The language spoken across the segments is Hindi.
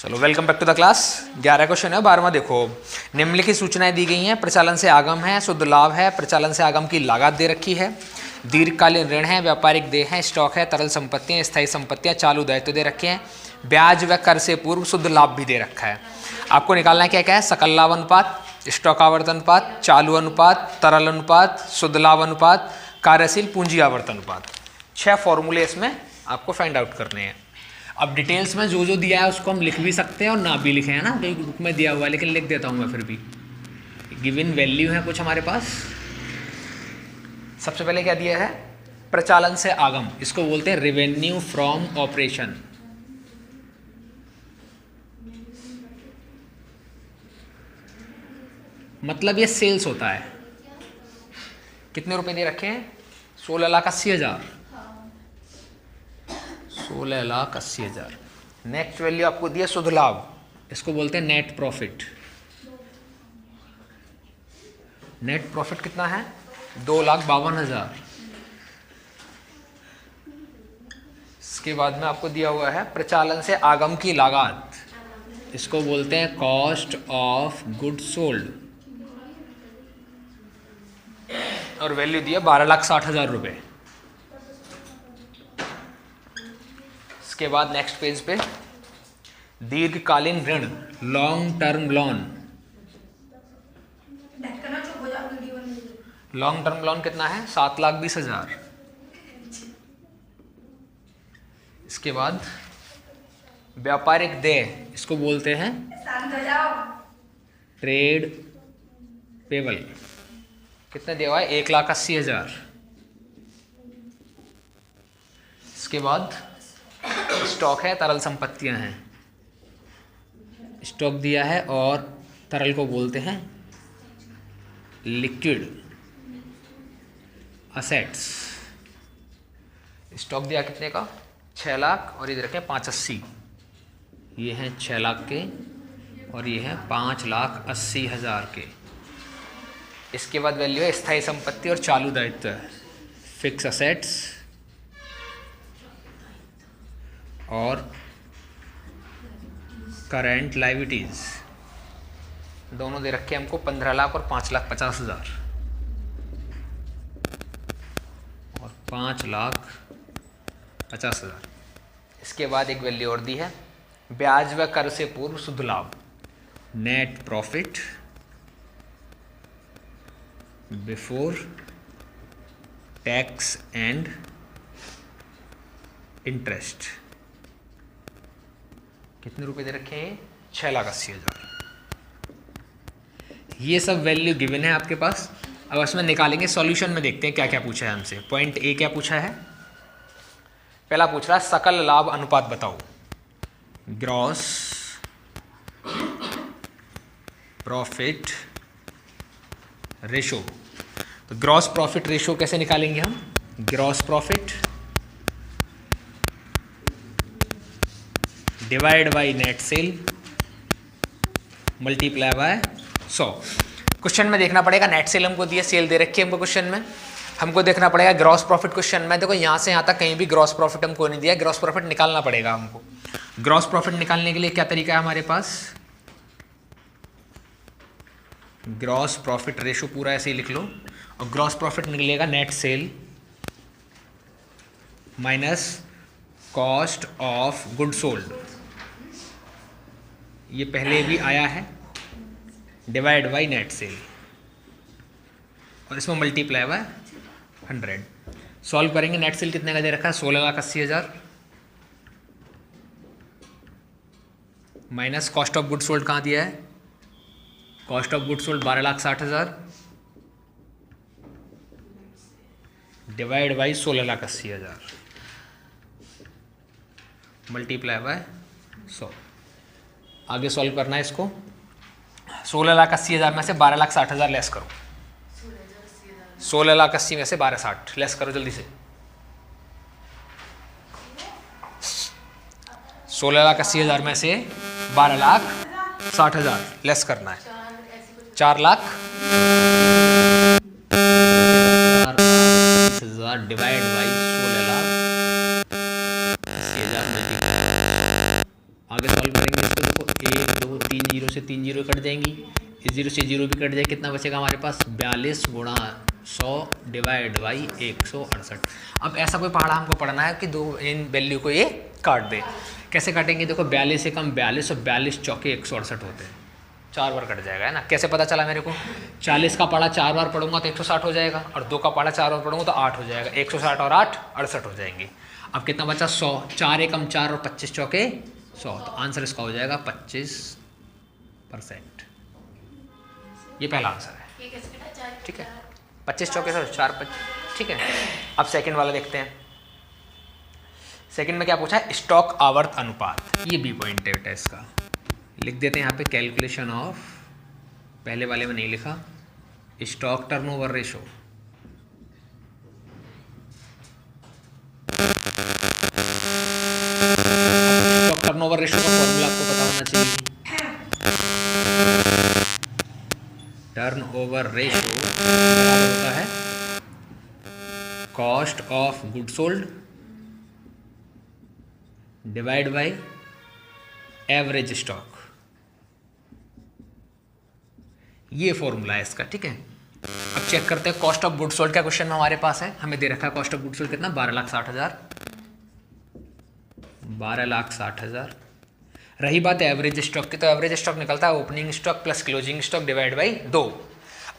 चलो welcome back to the class. 11 question है, 12वां देखो। निम्नलिखित सूचनाएं दी गई हैं। प्रचालन से आगम है, शुद्ध लाभ है, प्रचालन से आगम की लागत दे रखी है, दीर्घकालीन ऋण है, व्यापारिक देय है, स्टॉक है, तरल संपत्तियां, स्थायी संपत्तियां, चालू दायित्व दे रखे हैं, ब्याज व कर से पूर्व शुद्ध लाभ भी दे रखा है। आपको निकालना क्या क्या है? सकल लाभ अनुपात, स्टॉक आवर्तन अनुपात, चालू अनुपात, तरल अनुपात, शुद्ध लाभ अनुपात, कार्यशील पूंजी आवर्तन अनुपात। 6 फॉर्मूले इसमें आपको फाइंड आउट करने हैं। अब डिटेल्स में जो जो दिया है उसको हम लिख भी सकते हैं और ना भी लिखे, है ना, कहीं बुक में दिया हुआ है, लेकिन लिख देता हूँ मैं फिर भी। गिवन वैल्यू है कुछ हमारे पास। सबसे पहले क्या दिया है? प्रचालन से आगम, इसको बोलते हैं रेवेन्यू फ्रॉम ऑपरेशन। मतलब ये सेल्स होता है। कितने रुपए दे रखे हैं? 16,80,000। 16,80,000। नेक्स्ट वैल्यू आपको दिया शुद्ध लाभ, इसको बोलते हैं नेट प्रॉफिट। नेट प्रॉफिट कितना है? 2,52,000। इसके बाद में आपको दिया हुआ है प्रचालन से आगम की लागत, इसको बोलते हैं कॉस्ट ऑफ गुड सोल्ड, और वैल्यू दिया 12,60,000 रुपये। इसके बाद नेक्स्ट पेज पे दीर्घकालीन ऋण, long term loan. Long term loan कितना है? 7,20,000। इसके बाद व्यापारिक देय, इसको बोलते हैं ट्रेड पेबल। कितने दिया हुआ है? 1,80,000। इसके बाद स्टॉक है, तरल संपत्तियां हैं। स्टॉक दिया है और तरल को बोलते हैं लिक्विड असेट्स। स्टॉक दिया कितने का? 6 लाख, और इधर रखे 580। ये हैं 6 लाख के और ये हैं 5,80,000 के। इसके बाद वैल्यू है स्थायी संपत्ति और चालू दायित्व, फिक्स असेट्स और करेंट लायबिलिटीज। दोनों दे रखे हमको 15 लाख और 5,50,000 और 5,50,000। इसके बाद एक वैल्यू और दी है ब्याज व कर से पूर्व शुद्ध लाभ, net profit before tax and interest. कितने रुपए दे रखे हैं? 6,80,000। ये सब वैल्यू गिवन है आपके पास। अब इसमें निकालेंगे, सॉल्यूशन में देखते हैं क्या क्या पूछा है हमसे। पॉइंट ए क्या पूछा है? पहला पूछ रहा है सकल लाभ अनुपात बताओ, ग्रॉस प्रॉफिट रेशो। तो ग्रॉस प्रॉफिट रेशो कैसे निकालेंगे हम? Gross profit divide by net cell multiply by 100। Question में देखना पड़ेगा, नेट सेल हमको दिया, सेल दे रखी है हमको क्वेश्चन में। हमको देखना पड़ेगा ग्रॉस प्रॉफिट। क्वेश्चन में देखो यहाँ से यहाँ तक कहीं भी ग्रॉस प्रॉफिट हमको नहीं दिया, ग्रॉस प्रॉफिट निकालना पड़ेगा हमको। ग्रॉस प्रॉफिट निकालने के लिए क्या तरीका है हमारे पास? ग्रॉस प्रॉफिट रेशो पूरा ऐसे ही लिख लो, और ग्रॉस प्रॉफिट निकलेगा net cell minus cost of good sold, ये पहले भी आया है, डिवाइड बाई नेट सेल, और इसमें मल्टीप्लाई बाय 100। सॉल्व करेंगे। नेट सेल कितने का दे रखा है? 16,80,000 minus cost of good sold कहाँ दिया है? Cost of good sold 12,60,000 divide by 16,80,000 multiply by 100। आगे सॉल्व करना है इसको। 16,80,000 में से 12,60,000 लेस करो। 16,80,000 में से 12,60 लेस करो जल्दी से। 16,80,000 में से 12,60,000 लेस करना है। 4,20,000 डिवाइड बाई 16,80,000 मल्टीप्लाई। आगे सॉल्व करेंगे इसको। देखो 3 जीरो से 3 जीरो कट जाएंगी, इस जीरो से जीरो भी कट जाए, कितना बचेगा हमारे पास 42 गुणा 100 डिवाइड बाई 168। अब ऐसा कोई पहाड़ा हमको पढ़ना है कि दो इन वैल्यू को ये काट दे। कैसे काटेंगे? देखो 42 से कम 42 और 42 चौके 168 होते हैं, 4 बार कट जाएगा, है ना। कैसे पता चला मेरे को? 40 का पहाड़ा 4 बार पढ़ूंगा तो 160 हो जाएगा, और 2 का पहाड़ा 4 बार पढ़ूंगा तो 8 हो जाएगा, 160 और 8 68 हो जाएंगे। अब कितना बचा? 100, 4 एकम 4 और 25 चौके 100, तो आंसर इसका हो जाएगा 25%। ये पहला आंसर है, ठीक है। 25 चौके 100, 4 25, ठीक है। अब सेकंड वाला देखते हैं। सेकंड में क्या पूछा है? स्टॉक आवर्त अनुपात, ये बी पॉइंट है बेटा इसका। लिख देते हैं यहाँ पे कैलकुलेशन ऑफ, पहले वाले में नहीं लिखा, stock turnover ratio. Stock turnover ratio का फॉर्मूला आपको पता होना चाहिए। टर्नओवर रेशो बराबर होता है cost of good sold divide by average stock, ये फॉर्मूला है इसका, ठीक है। अब चेक करते हैं कॉस्ट ऑफ गुड सोल्ड का क्वेश्चन में हमारे पास है, हमें दे रखा है कॉस्ट ऑफ गुड सोल्ड कितना 12,60,000, 12,60,000। रही बात एवरेज स्टॉक की, तो एवरेज स्टॉक निकलता है opening stock plus closing stock divide by 2।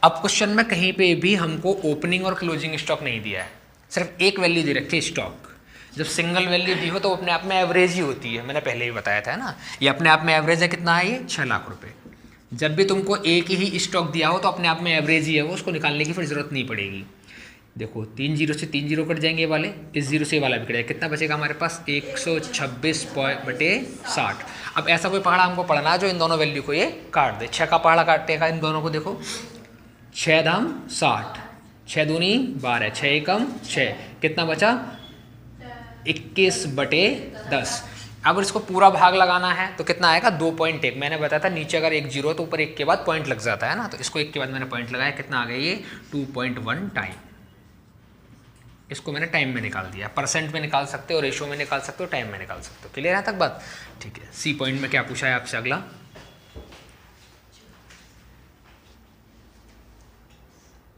अब क्वेश्चन में कहीं पे भी हमको ओपनिंग और क्लोजिंग स्टॉक नहीं दिया है, सिर्फ एक वैल्यू दे रखी है स्टॉक। जब सिंगल वैल्यू दी हो तो अपने आप में एवरेज ही होती है, मैंने पहले ही बताया था ना, ये अपने आप में एवरेज है। कितना है ये? 6 लाख रुपए। जब भी तुमको एक ही स्टॉक दिया हो तो अपने आप में एवरेज ही है वो, उसको निकालने की फिर जरूरत नहीं पड़ेगी। देखो 3 जीरो से 3 जीरो कट जाएंगे वाले, इस जीरो से वाला भी कट जाएगा, कितना बचेगा हमारे पास 126/60। अब ऐसा कोई पहाड़ा हमको पढ़ना है जो इन दोनों वैल्यू को ये काट दे। 6 का पहाड़ा काटेगा इन दोनों को, देखो 6 दाम 60, 6 दूनी 12, 6 एकम 6, कितना बचा 21/10। अब इसको पूरा भाग लगाना है तो कितना आएगा 2.1। मैंने बताया था नीचे अगर एक जीरो तो ऊपर एक के बाद पॉइंट लग जाता है ना, तो इसको एक के बाद मैंने पॉइंट लगाया, कितना आ गया ये 2.1 टाइम। इसको मैंने टाइम में निकाल दिया, परसेंट में निकाल सकते हो, रेशो में निकाल सकते हो, टाइम में निकाल सकते हो। क्लियर है तक बात? ठीक है। सी पॉइंट में क्या पूछा है आपसे अगला?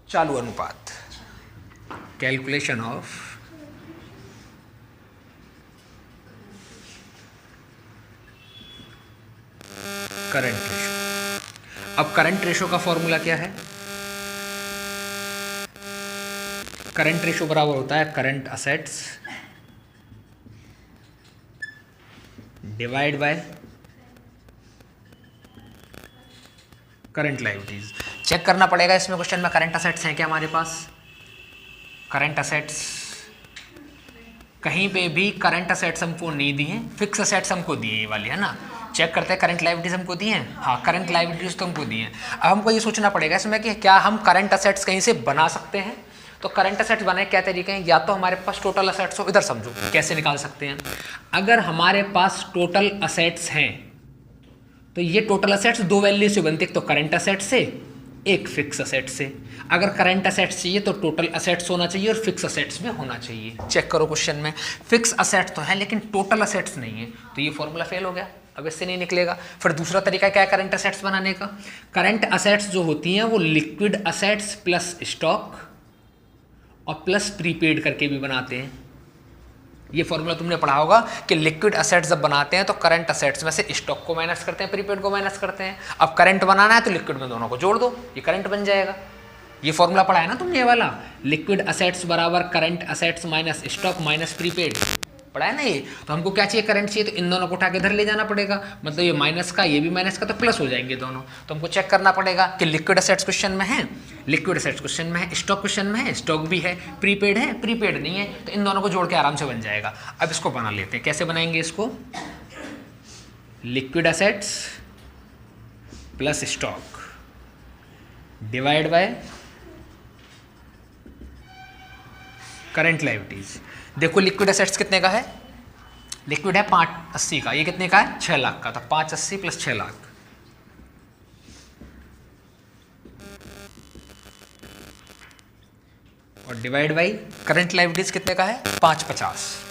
चालू अनुपात, कैलकुलेशन ऑफ करंट रेशो। अब करंट रेशो का फॉर्मूला क्या है? करंट रेशो बराबर होता है current assets divide by current liabilities. Check करना पड़ेगा इसमें क्वेश्चन में करंट असेट्स हैं क्या हमारे पास? करंट असेट्स कहीं पे भी करंट असेट्स हमको नहीं दिए हैं, फिक्स असेट्स हमको दिए ये वाली, है ना। चेक करते हैं करंट लायबिलिटीज हमको दी हैं, हाँ करंट लायबिलिटीज तो हमको दी हैं। अब हमको ये सोचना पड़ेगा इसमें कि क्या हम करंट असेट्स कहीं से बना सकते हैं। तो करंट असेट्स बनाए क्या तरीके हैं? या तो हमारे पास टोटल असेट्स हो, इधर समझो कैसे निकाल सकते हैं। अगर हमारे पास टोटल असेट्स हैं तो ये टोटल असेट्स दो वैल्यू से बनते, एक तो करंट असेट से, एक फिक्स असेट से। अगर करंट असेट्स चाहिए तो टोटल असेट्स होना चाहिए और फिक्स असेट्स भी होना चाहिए। चेक करो क्वेश्चन में फिक्स असेट्स तो है लेकिन टोटल असेट्स नहीं है, तो ये फॉर्मूला फेल हो गया, अब इससे नहीं निकलेगा। फिर दूसरा तरीका क्या है करंट असेट्स बनाने का? करंट असेट्स जो होती हैं वो लिक्विड असेट्स प्लस स्टॉक और प्लस प्रीपेड करके भी बनाते हैं। ये फॉर्मूला तुमने पढ़ा होगा कि लिक्विड असेट्स जब बनाते हैं तो करंट असेट्स में से स्टॉक को माइनस करते हैं, प्रीपेड को माइनस करते हैं। अब करंट बनाना है तो लिक्विड में दोनों को जोड़ दो, ये करंट बन जाएगा। ये फॉर्मूला पढ़ा है ना तुमने, ये वाला लिक्विड असेट्स बराबर current assets minus stock minus prepaid, पढ़ा है ना ये। तो हमको क्या चाहिए? करंट चाहिए, तो इन दोनों को उठा के इधर ले जाना पड़ेगा, मतलब ये माइनस का ये भी माइनस का तो प्लस हो जाएंगे दोनों। तो हमको चेक करना पड़ेगा कि लिक्विड असेट्स क्वेश्चन में है, लिक्विड असेट्स क्वेश्चन में है, स्टॉक क्वेश्चन में है, स्टॉक भी है, प्रीपेड है, प्रीपेड नहीं है, तो इन दोनों को जोड़ के आराम से बन जाएगा। अब इसको बना लेते हैं, कैसे बनाएंगे इसको? Liquid assets plus stock divide by current liabilities. देखो लिक्विड असेट्स कितने का है? लिक्विड है 580 का, ये कितने का है? 6 लाख का, तो 580 प्लस 6 लाख और डिवाइड बाई करंट लायबिलिटीज कितने का है? 550।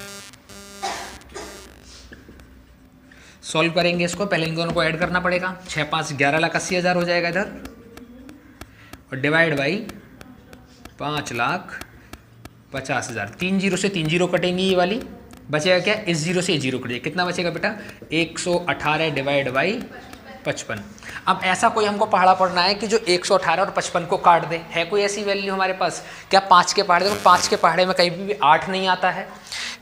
सॉल्व करेंगे इसको, पहले इन दोनों को ऐड करना पड़ेगा। 6 5 11,80,000 हो जाएगा इधर, और डिवाइड बाई 5,50,000। 3 जीरो से 3 जीरो कटेंगी ये वाली, बचेगा क्या, इस जीरो से ये जीरो कटेगा, कितना बचेगा बेटा 118 डिवाइड बाई 55। अब ऐसा कोई हमको पहाड़ा पढ़ना है कि जो 118 और 55 को काट दे, है कोई ऐसी वैल्यू हमारे पास? क्या 5 के पहाड़े, देखो 5 के पहाड़े में कहीं भी 8 नहीं आता है,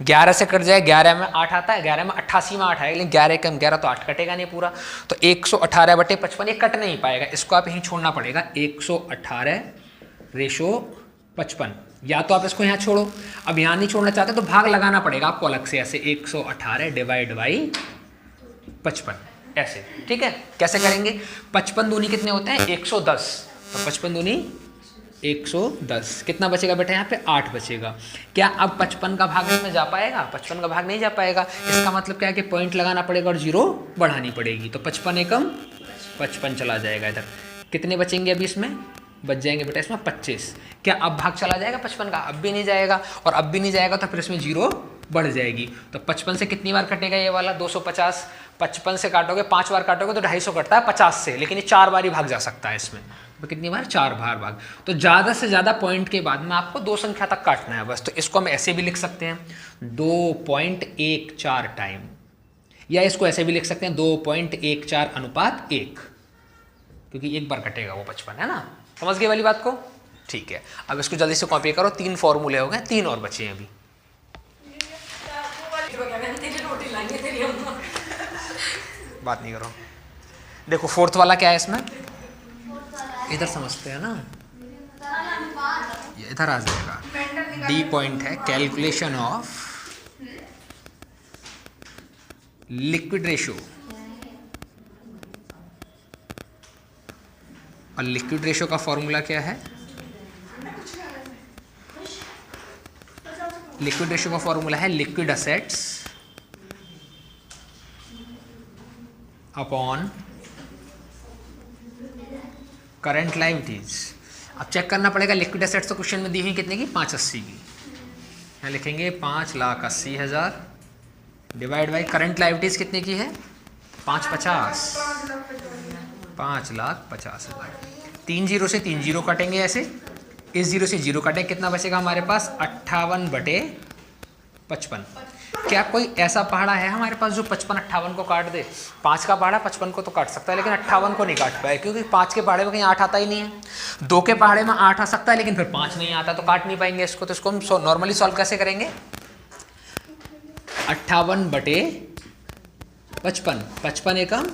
11 से कट जाए, 11 में 8 आता है, 11 में 88 में 8 आएगा, लेकिन 11 कम 11 तो 8 कटेगा नहीं पूरा, तो 118 बटे 55 ये कट नहीं पाएगा, इसको आप यहीं छोड़ना पड़ेगा। 118 रेशो 55, या तो आप इसको यहाँ छोड़ो, अब यहाँ नहीं छोड़ना चाहते तो भाग लगाना पड़ेगा आपको अलग से, ऐसे 118 डिवाइड बाई 55 ऐसे, ठीक है। कैसे करेंगे, 55 दूनी कितने होते हैं 110, तो 55 दूनी 110, कितना बचेगा बेटा यहाँ पे 8 बचेगा। क्या अब 55 का भाग इसमें जा पाएगा? 55 का भाग नहीं जा पाएगा, इसका मतलब क्या है कि पॉइंट लगाना पड़ेगा और जीरो बढ़ानी पड़ेगी, तो 55 एकम 55 चला जाएगा इधर, कितने बचेंगे अभी इसमें, बच जाएंगे बेटा इसमें 25। क्या अब भाग चला जाएगा 55 का? अब भी नहीं जाएगा, और अब भी नहीं जाएगा तो फिर इसमें जीरो बढ़ जाएगी, तो 55 से कितनी बार कटेगा ये वाला 250, 55 से काटोगे 5 बार काटोगे तो 250 कटता है 50 से, लेकिन ये 4 बार ही भाग जा सकता है इसमें, तो कितनी बार 4 बार भाग, तो ज़्यादा से ज़्यादा पॉइंट के बाद में आपको 2 संख्या तक काटना है बस। तो इसको हम ऐसे भी लिख सकते हैं 2.14 टाइम, या इसको ऐसे भी लिख सकते हैं 2.14 अनुपात 1, क्योंकि एक बार कटेगा वो 55, है ना, समझ गए वाली बात को, ठीक है। अब इसको जल्दी से कॉपी करो, 3 फॉर्मूले हो गए, 3 और बचे हैं अभी। बात नहीं करो, देखो फोर्थ वाला क्या है इसमें, इधर समझते हैं ना, ये इधर आ जाएगा, डी पॉइंट है कैलकुलेशन ऑफ लिक्विड रेशो, और लिक्विड रेशो का फॉर्मूला क्या है, लिक्विड रेशो का फॉर्मूला है liquid assets upon current liabilities. अब चेक करना पड़ेगा लिक्विड एसेट्स तो क्वेश्चन में दी हुई कितने की 580 की, यहाँ लिखेंगे 5,80,000 डिवाइड बाई करंट लायबिलिटीज कितने की है 550, 5,50,000। 3 जीरो से 3 जीरो काटेंगे ऐसे, इस जीरो से जीरो काटेंगे, कितना बचेगा हमारे पास 58 बटे 55। क्या कोई ऐसा पहाड़ा है हमारे पास जो 55 58 को काट दे? 5 का पहाड़ा 55 को तो काट सकता है, लेकिन 58 को नहीं काट पाए, क्योंकि 5 के पहाड़े में कहीं 8 आता ही नहीं है। 2 के पहाड़े में 8 आ सकता है, लेकिन फिर 5 नहीं आता, तो काट नहीं पाएंगे इसको। तो इसको हम नॉर्मली सॉल्व कैसे करेंगे, 58 बटे 55, 55 एकम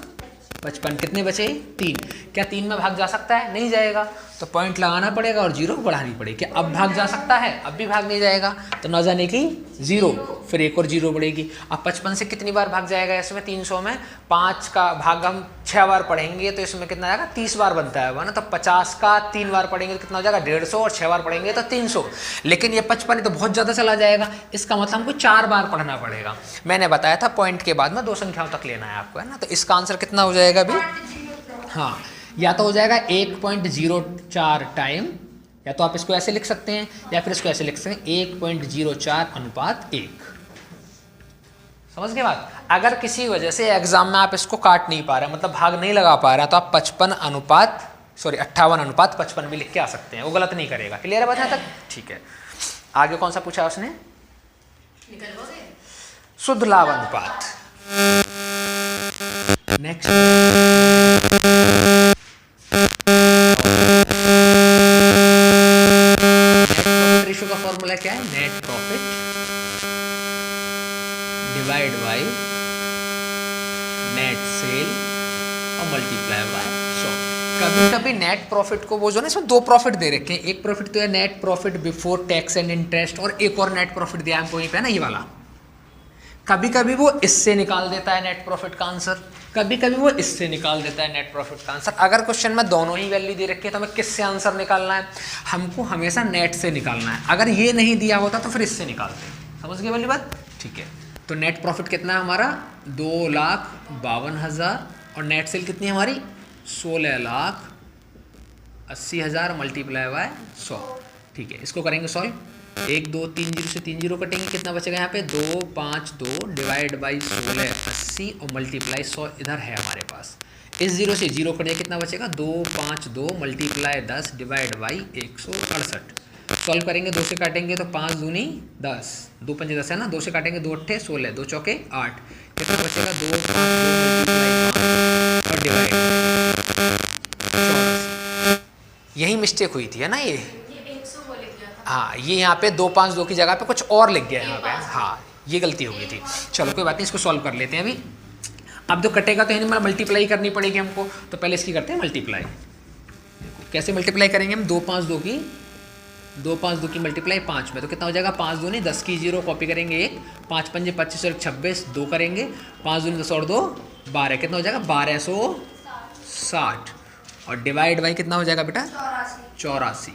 55, कितने बचे 3। क्या 3 में भाग जा सकता है? नहीं जाएगा, तो पॉइंट लगाना पड़ेगा और जीरो बढ़ानी पड़ेगी। क्या अब भाग जा सकता है? अब भी भाग नहीं जाएगा, तो न जाने की जीरो, फिर एक और जीरो बढ़ेगी। अब 55 से कितनी बार भाग जाएगा इसमें 300 में, 5 का भाग हम 6 बार पढ़ेंगे तो इसमें कितना आएगा 30 बार बनता है ना, तो 50 का 3 बार पढ़ेंगे तो कितना हो जाएगा 150, और 6 बार पढ़ेंगे तो 300। लेकिन ये 55 तो बहुत ज़्यादा चला जाएगा, इसका मतलब हमको 4 बार पढ़ना पड़ेगा। मैंने बताया था पॉइंट के बाद में 2 संख्याओं तक लेना है आपको, है ना। तो इसका आंसर कितना हो जाएगा अभी, हाँ, या तो हो जाएगा 1.04 टाइम, या तो आप इसको ऐसे लिख सकते हैं, या फिर इसको ऐसे लिख सकते हैं 1.04 अनुपात 1। समझ गए बात। अगर किसी वजह से एग्जाम में आप इसको काट नहीं पा रहे, मतलब भाग नहीं लगा पा रहा, तो आप 58 अनुपात 55 भी लिख के आ सकते हैं, वो गलत नहीं करेगा। क्लियर है बात यहाँ तक? ठीक है। आगे कौन सा पूछा उसने, शुद्ध लाभ अनुपात। नेक्स्ट रेशो का फॉर्मूला क्या है, net profit divide by net cell और मल्टीप्लाई बाय 100। कभी कभी नेट प्रॉफिट को वो जो ना, इसमें 2 प्रॉफिट दे रखे हैं, एक प्रॉफिट तो है net profit before tax and interest, और एक और नेट प्रॉफिट दिया हमको वहीं पे ना, ये वाला। कभी कभी वो इससे निकाल देता है नेट प्रॉफिट का आंसर, कभी कभी वो इससे निकाल देता है नेट प्रॉफिट का आंसर। अगर क्वेश्चन में दोनों ही वैल्यू दे रखी है तो हमें किससे आंसर निकालना है, हमको हमेशा नेट से निकालना है। अगर ये नहीं दिया होता तो फिर इससे निकालते हैं। समझ गए वाली बात? ठीक है। तो नेट प्रॉफिट कितना है हमारा 2,52,000, और नेट सेल कितनी है हमारी 16,80,000 मल्टीप्लाई बाय 100। ठीक है, इसको करेंगे सॉल्व। 1 2 3 जीरो से 3 जीरो कटेंगे, कितना बचेगा यहाँ पे 2 5 2 डिवाइड बाई 16 80 और मल्टीप्लाई 100 इधर है हमारे पास। इस जीरो से जीरो कटेगा, कितना बचेगा 2 5 2 मल्टीप्लाई 10 डिवाइड बाई 168। सॉल्व करेंगे, 2 से काटेंगे तो 5 दूनी 10, 2 पंजे 10 है ना, 2 से काटेंगे 2 अट्ठे 16, 2 चौके 8, कितना बचेगा 2 5 2 मल्टीप्लाई 5 और डिवाइड 84। यही मिस्टेक हुई थी है ना ये 100 को लिख दिया था। हाँ, ये यहाँ पे 2 5 2 की जगह पे कुछ और लिख गया यहाँ पे। हाँ, ये गलती हो गई थी। चलो कोई बात नहीं, इसको सॉल्व कर लेते हैं अभी। अब जो कटेगा तो मतलब मल्टीप्लाई करनी पड़ेगी हमको, तो पहले इसकी करते हैं मल्टीप्लाई। देखो कैसे मल्टीप्लाई करेंगे हम, 2 5 2 की मल्टीप्लाई 5 में, तो कितना हो जाएगा 5 दूनी 10 की जीरो कॉपी करेंगे 1, 5 पंजे 25 और 26 2 करेंगे, 5 दूनी 10 और 2 12, कितना हो जाएगा 1260 और डिवाइड बाई कितना हो जाएगा बेटा 84।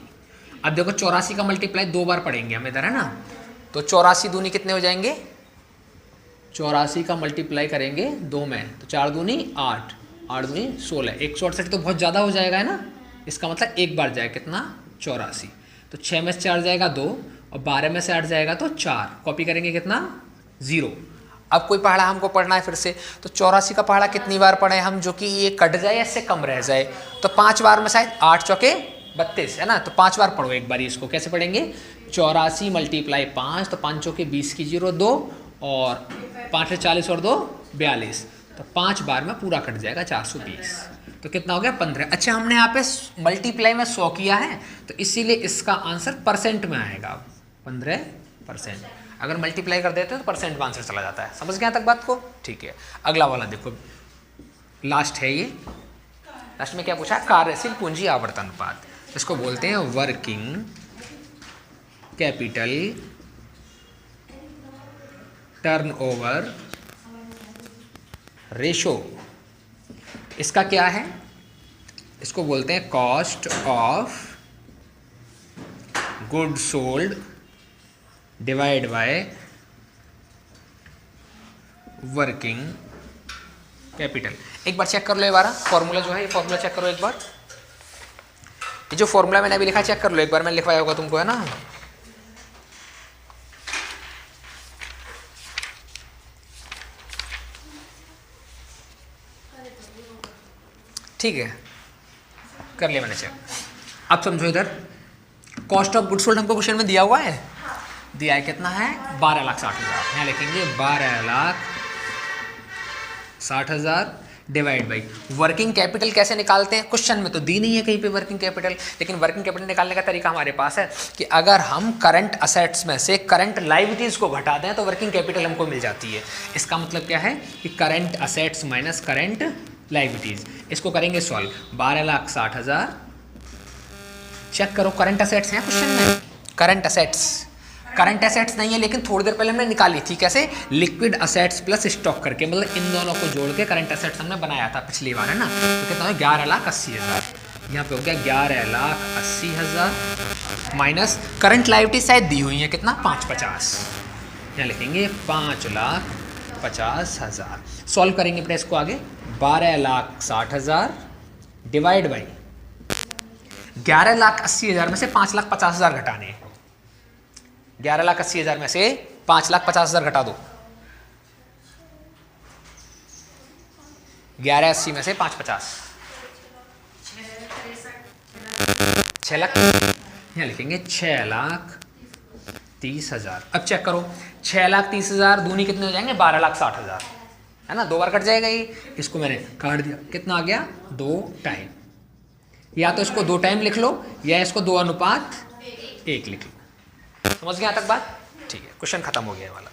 अब देखो 84 का मल्टीप्लाई 2 बार पढ़ेंगे हम इधर है ना, तो 84 दूनी कितने हो जाएंगे, 84 का मल्टीप्लाई करेंगे 2 में तो 4 दूनी 8 8 दूनी 16, 168 तो बहुत ज़्यादा हो जाएगा है ना, इसका मतलब एक बार जाएगा कितना 84, तो 6 में से 4 जाएगा 2 और 12 में से 8 जाएगा तो 4, कॉपी करेंगे कितना 0। अब कोई पहाड़ा हमको पढ़ना है फिर से, तो 84 का पहाड़ा कितनी बार पढ़े हम जो कि ये कट जाए या इससे कम रह जाए, तो 5 बार में शायद 8 चौके 32 है ना, तो 5 बार पढ़ो एक बार इसको। कैसे पढ़ेंगे 84 मल्टीप्लाई 5, तो 5 चौके 20 की जीरो 2 और 5 से 40 और 2 42, तो 5 बार में पूरा कट जाएगा 420, तो कितना हो गया 15। अच्छा हमने यहाँ पे मल्टीप्लाई में 100 किया है तो इसीलिए इसका आंसर परसेंट में आएगा 15%। अगर मल्टीप्लाई कर देते हैं तो परसेंट में आंसर चला जाता है। समझ गए यहाँ तक बात को? ठीक है, अगला वाला देखो, लास्ट है ये। लास्ट में क्या पूछा, कार्यशील पूंजी आवर्तन अनुपात, इसको बोलते हैं वर्किंग कैपिटल टर्नओवर रेशो। इसका क्या है, इसको बोलते हैं cost of good sold divide by working capital. एक बार चेक कर लो, एक बार फॉर्मूला जो है ये फॉर्मूला चेक करो एक बार, ये जो फॉर्मूला मैंने अभी लिखा चेक कर लो एक बार, मैंने लिखवाया होगा तुमको है ना। ठीक है, कर लिया मैंने चेक। अब समझो इधर कॉस्ट ऑफ गुड सोल्ड हमको क्वेश्चन में दिया हुआ है, दिया है कितना है 12,60,000, यहाँ लिखेंगे 12,60,000 डिवाइड बाई वर्किंग कैपिटल। कैसे निकालते हैं, क्वेश्चन में तो दी नहीं है कहीं पे वर्किंग कैपिटल, लेकिन वर्किंग कैपिटल निकालने का तरीका हमारे पास है कि अगर हम करंट असेट्स में से करंट लायबिलिटीज को घटा दें तो वर्किंग कैपिटल हमको मिल जाती है। इसका मतलब क्या है कि current assets minus current liabilities, इसको करेंगे सॉल्व। 12,60,000, चेक करो करंट असेट्स हैं क्वेश्चन में, करंट असेट्स नहीं है, लेकिन थोड़ी देर पहले हमने निकाली थी कैसे, लिक्विड असेट्स प्लस स्टॉक करके, मतलब इन दोनों को जोड़ के करंट असेट्स हमने बनाया था पिछली बार है ना। तो कितना हो 11,80,000, यहाँ पे हो गया 11,80,000 माइनस करंट लायबिलिटी शायद दी हुई है कितना 550, यहाँ लिखेंगे 5,50,000। सॉल्व करेंगे अपने इसको आगे, 12,60,000 डिवाइड बाई 11,80,000 में से 5,50,000 घटाने हैं। 11,80,000 में से 5,50,000 घटा दो, 11,80 में से 5,50 6 लाख, यहाँ लिखेंगे 6,30,000। अब चेक करो 6,30,000 दूनी कितने हो जाएंगे 12,60,000 है ना, 2 बार कट जाएगा ये, इसको मैंने काट दिया, कितना आ गया 2 टाइम। या तो इसको 2 टाइम लिख लो या इसको 2:1 लिख लो। समझ गया यहाँ तक बात? ठीक है, क्वेश्चन खत्म हो गया वाला।